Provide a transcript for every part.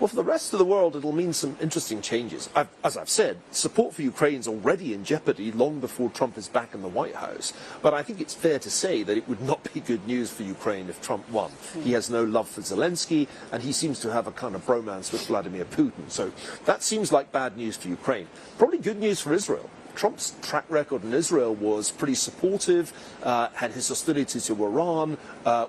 Well, for the rest of the world, it'll mean some interesting changes. As I've said, support for Ukraine is already in jeopardy long before Trump is back in the White House. But I think it's fair to say that it would not be good news for Ukraine if Trump won. He has no love for Zelensky, and he seems to have a kind of bromance with Vladimir Putin. So that seems like bad news for Ukraine. Probably good news for Israel. Trump's track record in Israel was pretty supportive, had his hostility to Iran,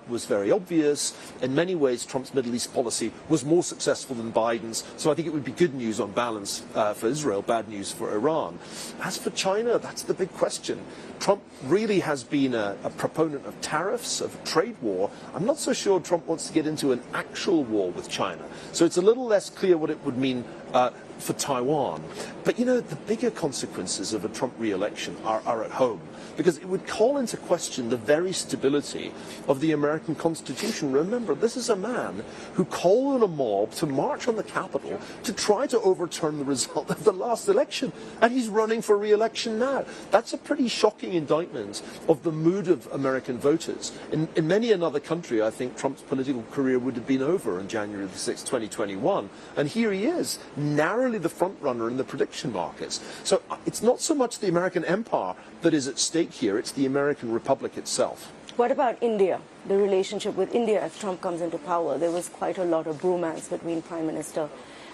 was very obvious. In many ways, Trump's Middle East policy was more successful than Biden's, so I think it would be good news on balance for Israel, bad news for Iran. As for China, that's the big question. Trump really has been a proponent of tariffs, of a trade war. I'm not so sure Trump wants to get into an actual war with China, so it's a little less clear what it would mean for Taiwan. But, you know, the bigger consequences of a Trump re-election are at home, because it would call into question the very stability of the American Constitution. Remember, this is a man who called on a mob to march on the Capitol to try to overturn the result of the last election, and he's running for re-election now. That's a pretty shocking indictment of the mood of American voters. In many another country, I think Trump's political career would have been over on January the 6th, 2021, and here he is, narrowly the front runner in the prediction markets. So it's not so much the American empire that is at stake here, it's the American republic itself. What about India, the relationship with India as Trump comes into power? There was quite a lot of bromance between Prime Minister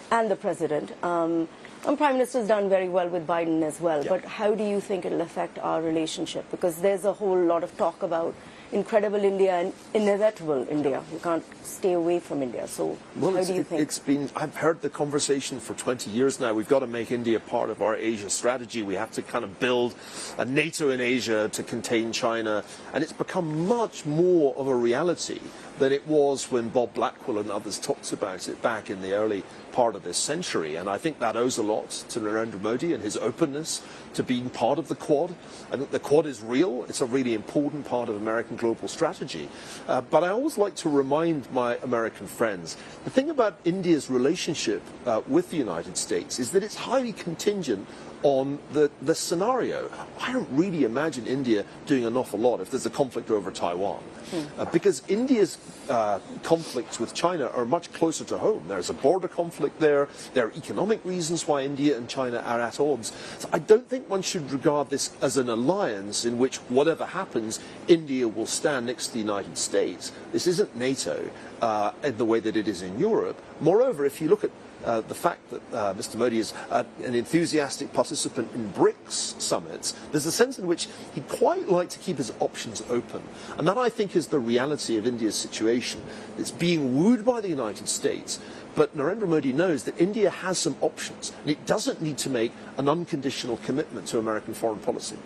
and the President. And Prime Minister's done very well with Biden as well. Yeah. But how do you think it'll affect our relationship? Because there's a whole lot of talk about incredible India and inevitable India. You can't stay away from India. So how do you think? I've heard the conversation for 20 years now. We've got to make India part of our Asia strategy. We have to kind of build a NATO in Asia to contain China. And it's become much more of a reality than it was when Bob Blackwell and others talked about it back in the early part of this century. And I think that owes a lot to Narendra Modi and his openness to being part of the Quad. I think the Quad is real. It's a really important part of American global strategy. But I always like to remind my American friends, the thing about India's relationship with the United States is that it's highly contingent on the scenario. I don't really imagine India doing an awful lot if there's a conflict over Taiwan, because India's conflicts with China are much closer to home. There's a border conflict there. There are economic reasons why India and China are at odds. So I don't think one should regard this as an alliance in which whatever happens, India will stand next to the United States. This isn't NATO in the way that it is in Europe. Moreover, if you look at the fact that Mr. Modi is an enthusiastic participant in BRICS summits, there's a sense in which he'd quite like to keep his options open. And that, I think, is the reality of India's situation. It's being wooed by the United States, but Narendra Modi knows that India has some options, and it doesn't need to make an unconditional commitment to American foreign policy.